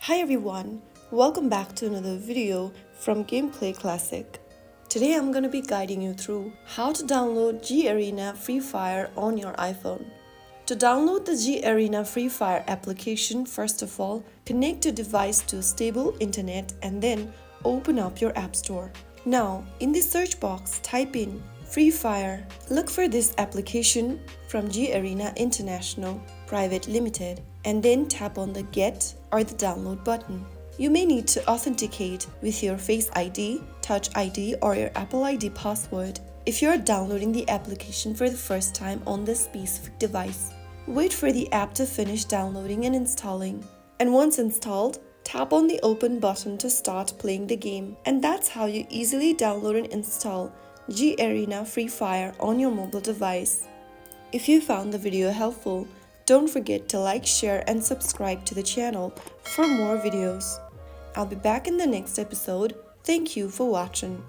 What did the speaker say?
Hi everyone, welcome back to another video from Gameplay Classic. Today I'm going to be guiding you through how to download Garena Free Fire on your iPhone. To download the Garena Free Fire application, first of all, connect your device to a stable internet and then open up your App Store. Now, in the search box, type in Free Fire. Look for this application from Garena International Private Limited and then tap on the Get or the Download button. You may need to authenticate with your Face ID, Touch ID or your Apple ID password if you are downloading the application for the first time on this specific device. Wait for the app to finish downloading and installing. And once installed, tap on the Open button to start playing the game. And that's how you easily download and install Garena Free Fire on your mobile device. If you found the video helpful, don't forget to like, share and subscribe to the channel for more videos. I'll be back in the next episode. Thank you for watching.